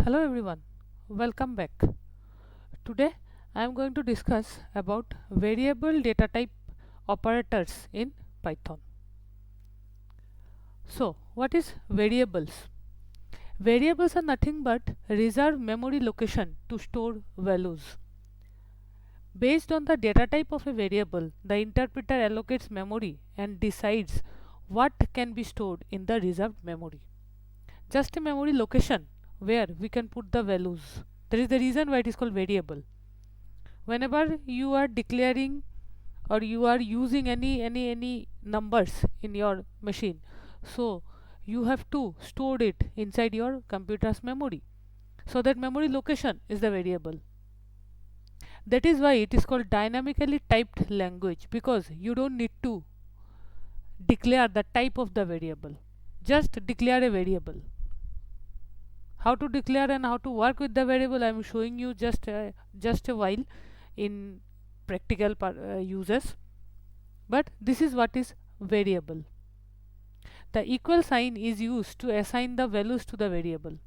Hello everyone, welcome back. Today I am going to discuss about variable data type operators in Python. So, what is variables? Variables are nothing but reserved memory location to store values. Based on the data type of a variable, the interpreter allocates memory and decides what can be stored in the reserved memory. Just a memory location where we can put the values. That is the reason why it is called variable. Whenever you are declaring or you are using any numbers in your machine, so you have to store it inside your computer's memory. So that memory location is the variable. That is why it is called dynamically typed language, because you don't need to declare the type of the variable. Just declare a variable. How to declare and how to work with the variable I am showing you just a while in practical uses. But this is what is variable. The equal sign is used to assign the values to the variable.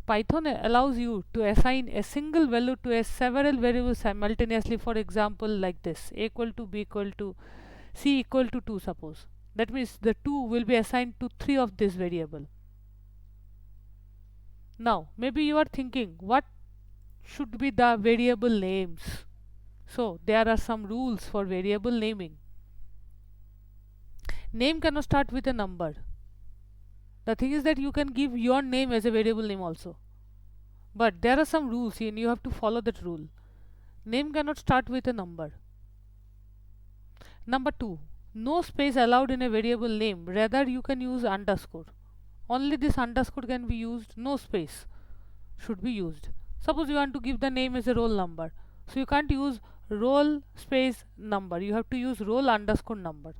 Python allows you to assign a single value to a several variables simultaneously. For example, like this: a equal to b equal to c equal to 2, suppose. That means the 2 will be assigned to 3 of this variable. Now maybe you are thinking, what should be the variable names? So there are some rules for variable naming. Name cannot start with a number. The thing is that you can give your name as a variable name also, but there are some rules and you have to follow that rule. Name cannot start with a number. Number 2, no space allowed in a variable name, rather you can use underscore. Only this underscore can be used, no space should be used. Suppose you want to give the name as a roll number, so you can't use roll space number, you have to use roll underscore number.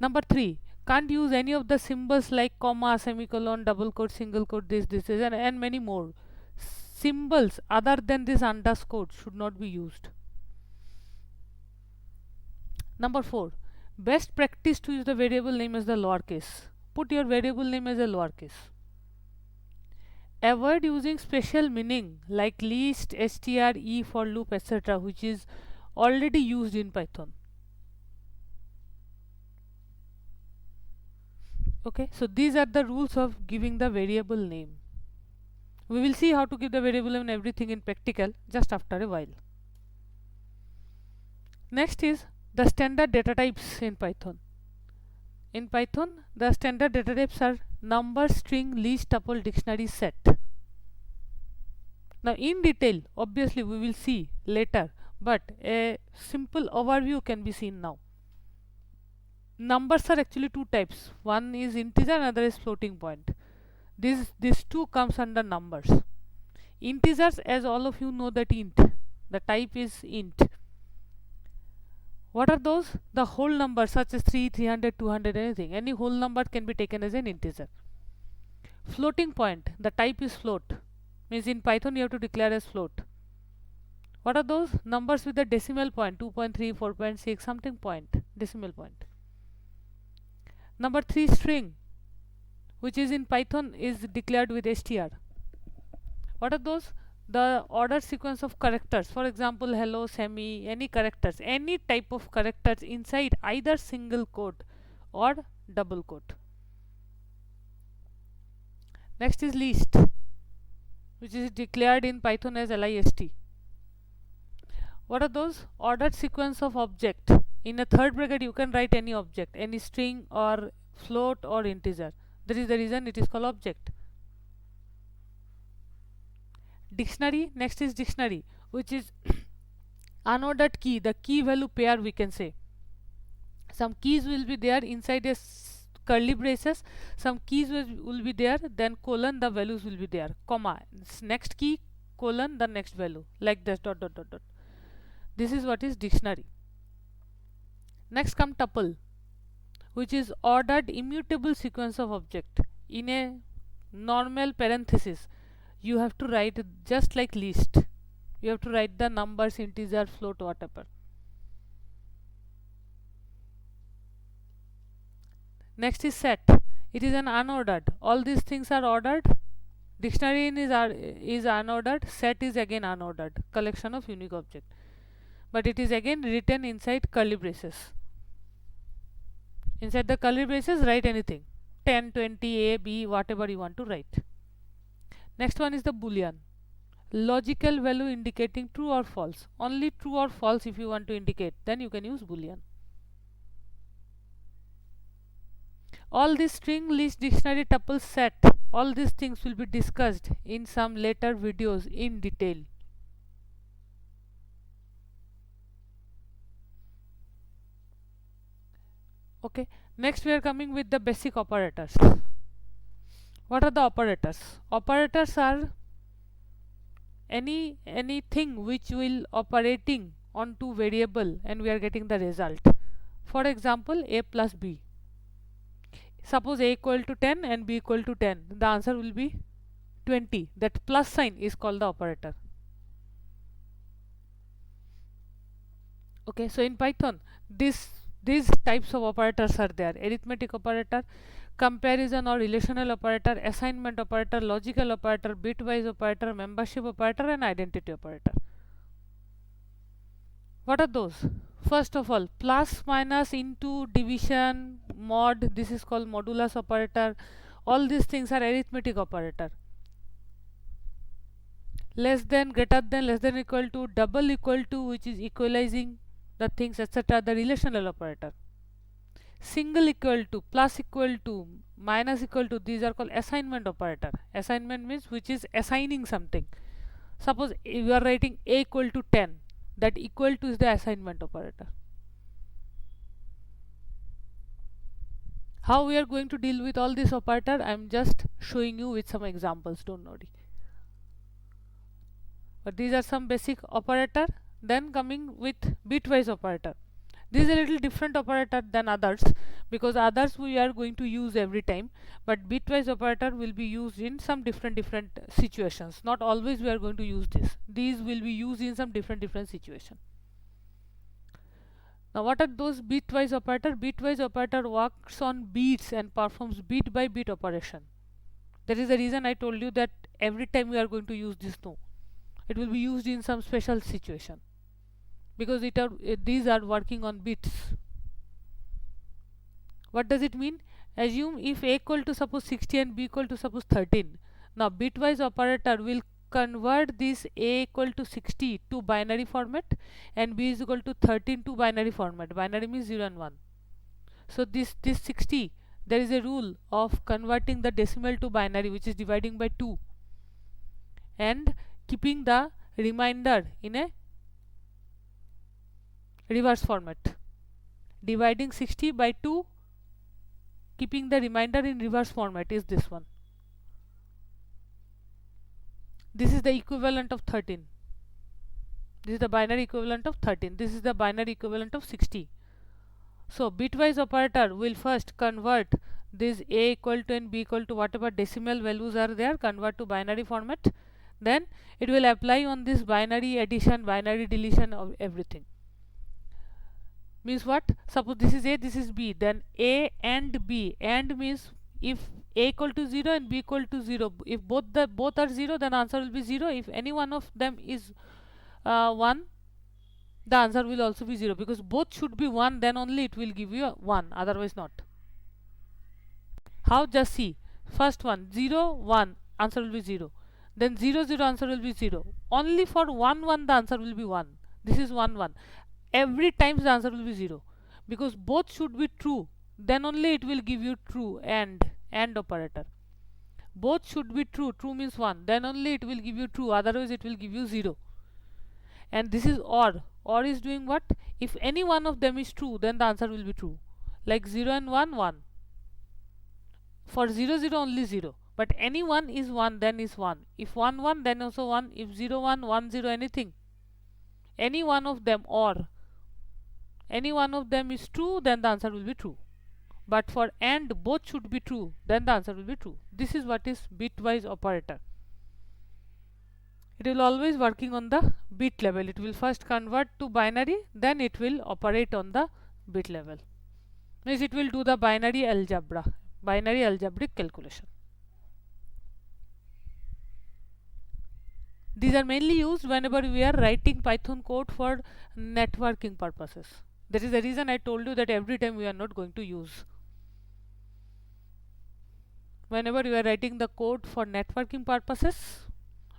Number 3, can't use any of the symbols like comma, semicolon, double quote, single quote, this and many more. Symbols other than this underscore should not be used. Number 4, best practice to use the variable name as the lowercase. Put your variable name as a lowercase. Avoid using special meaning like list, str, e, for loop, etc., which is already used in Python. Okay, so these are the rules of giving the variable name. We will see how to give the variable name and everything in practical just after a while. Next is the standard data types in Python. In Python, the standard data types are number, string, list, tuple, dictionary, set. Now in detail, obviously we will see later, but a simple overview can be seen now. Numbers are actually two types. One is integer, another is floating point. These two comes under numbers. Integers, as all of you know, that int, the type is int. What are those? The whole numbers such as 3, 300, 200, anything. Any whole number can be taken as an integer. Floating point, the type is float. Means in Python you have to declare as float. What are those? Numbers with a decimal point, 2.3, 4.6, something point, decimal point. Number 3, string, which is in Python is declared with str. What are those? The order sequence of characters. For example, hello, semi, any characters, any type of characters inside either single quote or double quote. Next is list, which is declared in Python as list. What are those? Ordered sequence of object. In a third bracket you can write any object, any string or float or integer. That is the reason it is called object. Dictionary, next is dictionary, which is unordered key, the key value pair we can say. Some keys will be there inside a curly braces, some keys will be there, then colon, the values will be there, comma, next key, colon, the next value, like this, dot dot dot dot. This is what is dictionary. Next come tuple, which is ordered immutable sequence of object. In a normal parenthesis you have to write just like list, you have to write the numbers, integer, float, whatever. Next is set, it is an unordered, all these things are ordered Dictionary is unordered, set is again unordered, collection of unique object. But it is again written inside curly braces. Inside the curly braces, write anything. 10, 20, A, B, whatever you want to write. Next one is the Boolean. Logical value indicating true or false. Only true or false if you want to indicate, then you can use Boolean. All this string, list, dictionary, tuple, set, all these things will be discussed in some later videos in detail. Okay, next we are coming with the basic operators. What are the operators? Operators are anything which will operating on two variable and we are getting the result. For example, a plus b. Suppose a equal to 10 and b equal to 10, the answer will be 20. That plus sign is called the operator. Okay, so in Python these types of operators are there: arithmetic operator, comparison or relational operator, assignment operator, logical operator, bitwise operator, membership operator, and identity operator. What are those? First of all, plus, minus, into, division, mod, this is called modulus operator. All these things are arithmetic operator. Less than, greater than, less than, equal to, double, equal to, which is equalizing the things, etc., the relational operator. Single, equal to, plus, equal to, minus, equal to, these are called assignment operator. Assignment means which is assigning something. Suppose you are writing a equal to 10, that equal to is the assignment operator. How we are going to deal with all this operator, I am just showing you with some examples, don't worry. But these are some basic operator. Then coming with bitwise operator. This is a little different operator than others, because others we are going to use every time, but bitwise operator will be used in some different situations. Not always we are going to use this. These will be used in some different situations. Now what are those bitwise operator? Bitwise operator works on bits and performs bit by bit operation. That is the reason I told you that every time we are going to use this, no. It will be used in some special situation, because these are working on bits. What does it mean? Assume if a equal to suppose 60 and b equal to suppose 13. Now bitwise operator will convert this a equal to 60 to binary format and b is equal to 13 to binary format. Binary means 0 and 1. So this 60, there is a rule of converting the decimal to binary, which is dividing by 2, and keeping the remainder in a reverse format. Dividing 60 by 2, keeping the remainder in reverse format is this one. This is the equivalent of 13. This is the binary equivalent of 13. This is the binary equivalent of 60. So bitwise operator will first convert this a equal to and b equal to whatever decimal values are there, convert to binary format. Then it will apply on this binary addition, binary deletion of everything. Means what? Suppose this is a, this is b, then a and b. And means if a equal to 0 and b equal to 0, if both are 0, then answer will be 0. If any one of them is 1, the answer will also be 0, because both should be 1, then only it will give you a 1, otherwise not. How? Just see. First one, 0, 1, answer will be 0. Then 0, 0, answer will be 0. Only for 1, 1, the answer will be 1. This is 1, 1. Every time the answer will be 0, because both should be true, then only it will give you true. And operator, both should be true. True means 1, then only it will give you true, otherwise it will give you 0. And this is OR. OR is doing what? If any one of them is true, then the answer will be true. Like 0 and 1, 1. For 0, 0, only 0. But any one is 1, then is 1. If 1, 1, then also 1. If 0, 1, 1, 0, anything. Any one of them, or any one of them is true, then the answer will be true. But for AND, both should be true, then the answer will be true. This is what is bitwise operator. It will always working on the bit level. It will first convert to binary, then it will operate on the bit level. Means it will do the binary algebra, binary algebraic calculation. These are mainly used whenever we are writing Python code for networking purposes. That is the reason I told you that every time we are not going to use. Whenever you are writing the code for networking purposes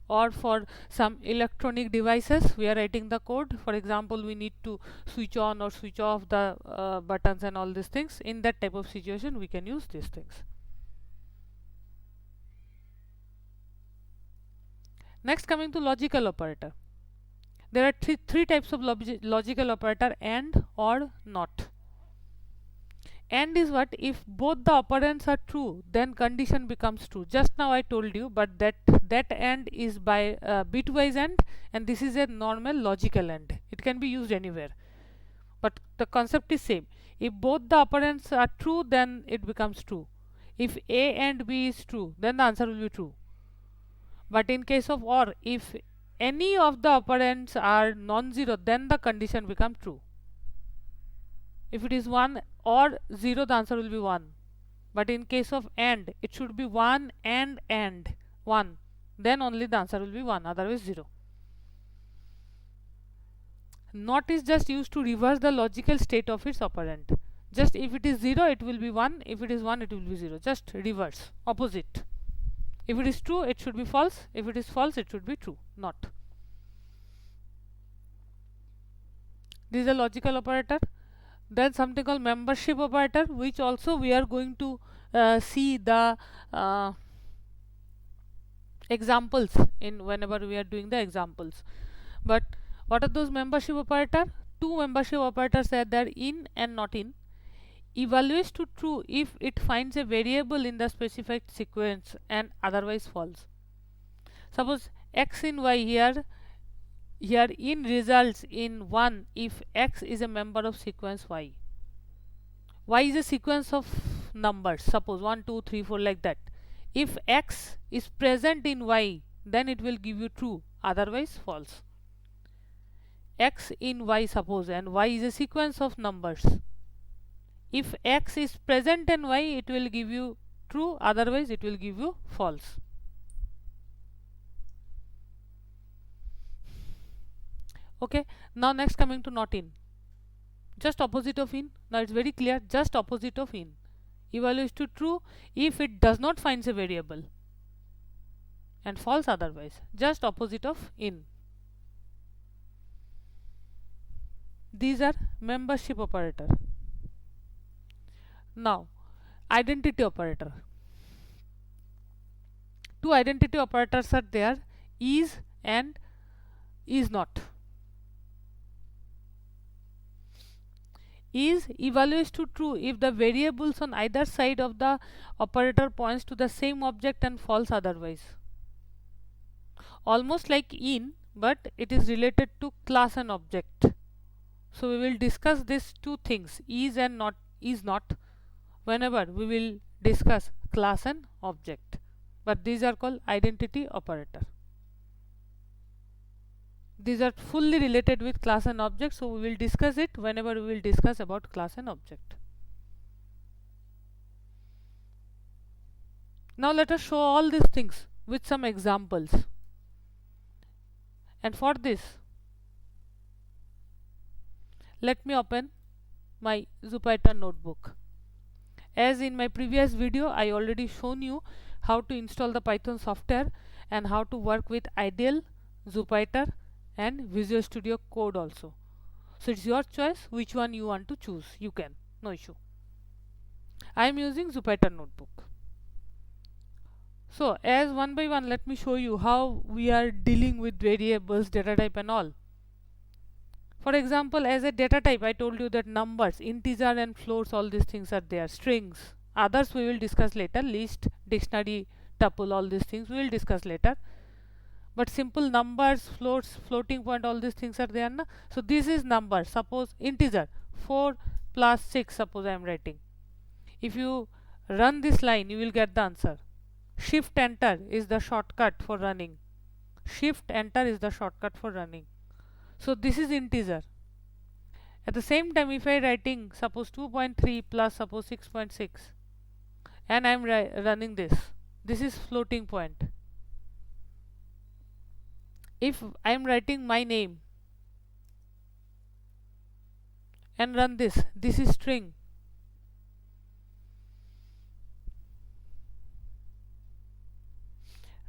or for some electronic devices, we are writing the code. For example, we need to switch on or switch off the buttons and all these things. In that type of situation, we can use these things. Next, coming to logical operator. There are three types of logical operator: AND, OR, NOT. AND is what? If both the operands are true, then condition becomes true. Just now I told you, but that AND is by bitwise AND, and this is a normal logical AND. It can be used anywhere, but the concept is same. If both the operands are true, then it becomes true. If A and B is true, then the answer will be true. But in case of OR, if any of the operands are non-zero, then the condition becomes true. If it is 1 or 0, the answer will be 1. But in case of AND, it should be 1 and 1. Then only the answer will be 1, otherwise 0. NOT is just used to reverse the logical state of its operand. Just if it is 0, it will be 1. If it is 1, it will be 0. Just reverse, opposite. If it is true, it should be false. If it is false, it should be true, not. This is a logical operator. Then something called membership operator, which also we are going to see the examples in whenever we are doing the examples. But what are those membership operator? Two membership operators are there, in and not in. Evaluates to true if it finds a variable in the specified sequence and otherwise false. Suppose x in y here in results in 1 if x is a member of sequence y. Y is a sequence of numbers, suppose 1, 2, 3, 4 like that. If x is present in y, then it will give you true, otherwise false. X in y, suppose, and y is a sequence of numbers. If x is present in y, it will give you true, otherwise it will give you false. Okay, now next coming to not in. Just opposite of in. Now it's very clear, just opposite of in. Evaluates to true if it does not find a variable, and false otherwise. Just opposite of in. These are membership operator. Now identity operator. Two identity operators are there, is and is not. Is evaluates to true if the variables on either side of the operator points to the same object, and false otherwise. Almost like in, but it is related to class and object. So we will discuss these two things, is and not, is not, whenever we will discuss class and object. But these are called identity operator. These are fully related with class and object, so we will discuss it whenever we will discuss about class and object. Now let us show all these things with some examples. And for this, let me open my Jupyter notebook. As in my previous video, I already shown you how to install the Python software and how to work with IDEAL, Jupyter and Visual Studio Code also. So it's your choice which one you want to choose. You can, no issue. I am using Jupyter notebook. So as one by one, let me show you how we are dealing with variables, data type and all. For example, as a data type, I told you that numbers, integer and floats, all these things are there. Strings, others we will discuss later. List, dictionary, tuple, all these things we will discuss later. But simple numbers, floats, floating point, all these things are there. Na? So this is number. Suppose integer 4 plus 6, suppose I am writing. If you run this line, you will get the answer. Shift enter is the shortcut for running. Shift enter is the shortcut for running. So this is integer. At the same time, if I writing suppose 2.3 plus suppose 6.6 and I am running this is floating point. If I am writing my name and run this is string.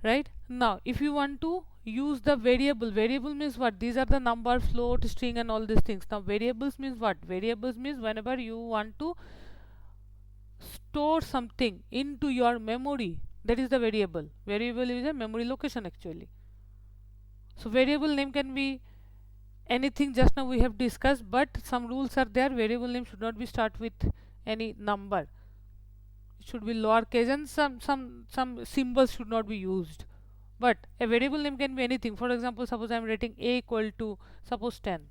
Right? Now if you want to use the variable means what? These are the number, float, string and all these things. Now variables means what? Variables means whenever you want to store something into your memory, that is the variable is a memory location actually. So variable name can be anything, just now we have discussed, but some rules are there. Variable name should not be start with any number, it should be lowercase, and some symbols should not be used. But a variable name can be anything. For example, suppose I am writing a equal to suppose 10.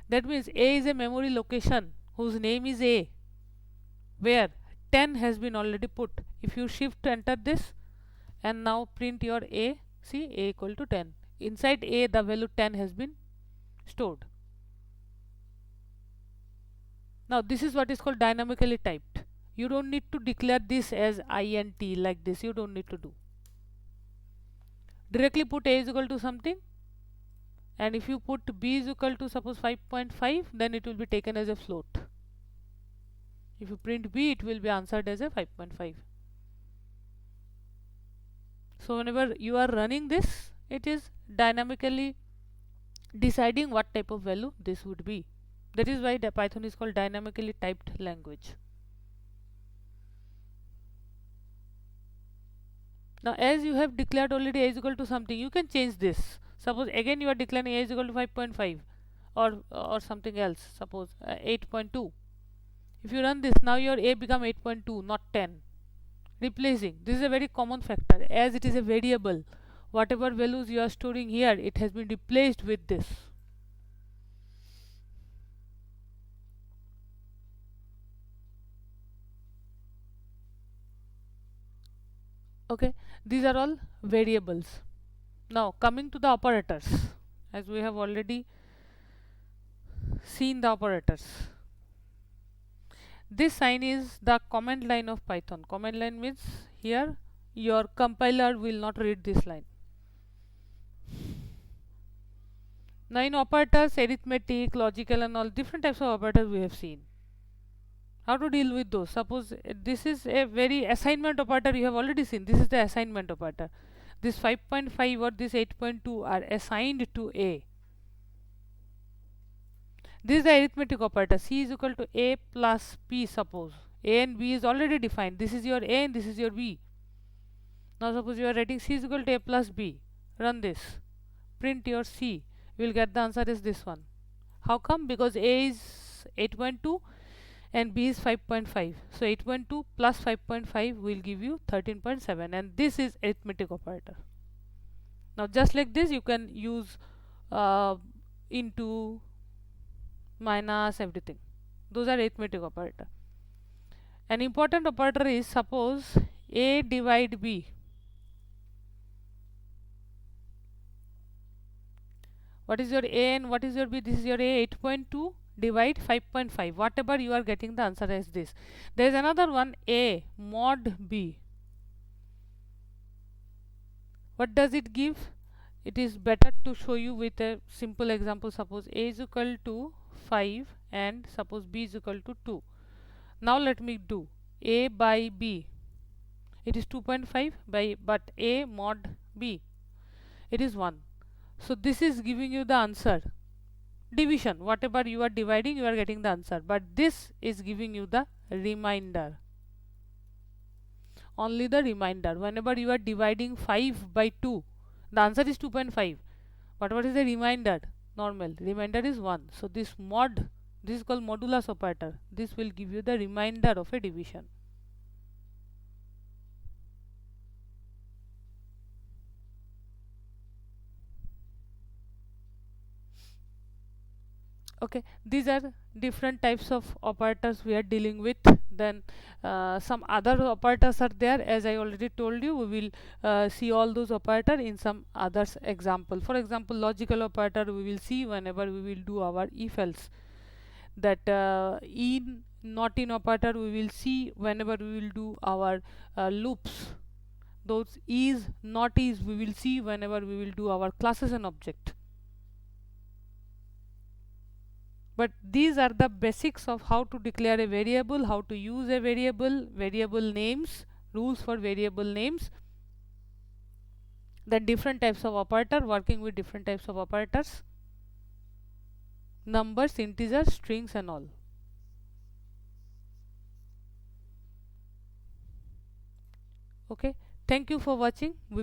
That means a is a memory location whose name is a, where 10 has been already put. If you shift enter this and now print your a, see a equal to 10. Inside a the value 10 has been stored. Now this is what is called dynamically typed. You don't need to declare this as int like this, you don't need to do. Directly put a is equal to something, and if you put b is equal to suppose 5.5, then it will be taken as a float. If you print b, it will be answered as a 5.5. So whenever you are running this, it is dynamically deciding what type of value this would be. That is why the Python is called dynamically typed language. Now as you have declared already a is equal to something, you can change this. Suppose again you are declaring a is equal to 5.5 or something else, suppose 8.2. If you run this, now your a become 8.2, not 10. Replacing, this is a very common factor, as it is a variable, whatever values you are storing here, it has been replaced with this. Okay, these are all variables. Now coming to the operators, as we have already seen the operators. This sign is the command line of Python. Command line means here your compiler will not read this line. Now in operators, arithmetic, logical and all different types of operators we have seen. How to deal with those? Suppose this is a very assignment operator, you have already seen. This is the assignment operator. This 5.5 or this 8.2 are assigned to A. This is the arithmetic operator. C is equal to A plus B. Suppose A and B is already defined. This is your A and this is your B. Now suppose you are writing C is equal to A plus B. Run this. Print your C. You will get the answer is this one. How come? Because A is 8.2 and B is 5.5. So 8.2 plus 5.5 will give you 13.7, and this is arithmetic operator. Now just like this you can use into, minus, everything. Those are arithmetic operator. An important operator is suppose A divide B. What is your A and what is your B? This is your A, 8.2 divide 5.5. Whatever you are getting, the answer is this. There is another one, A mod B. What does it give? It is better to show you with a simple example. Suppose A is equal to 5 and suppose B is equal to 2. Now let me do A by B. It is 2.5 by, but A mod B, it is 1. So this is giving you the answer. Division, whatever you are dividing, you are getting the answer. But this is giving you the remainder. Only the remainder. Whenever you are dividing 5 by 2, the answer is 2.5. But what is the remainder? Normal. Remainder is 1. So this mod, this is called modulus operator. This will give you the remainder of a division. Okay, these are different types of operators we are dealing with. Then some other operators are there. As I already told you, we will see all those operators in some others example. For example, logical operator we will see whenever we will do our if else. That not in operator we will see whenever we will do our loops. Those is, not is, we will see whenever we will do our classes and object. But these are the basics of how to declare a variable, how to use a variable, variable names, rules for variable names, then different types of operator, working with different types of operators, numbers, integers, strings and all. Okay, thank you for watching.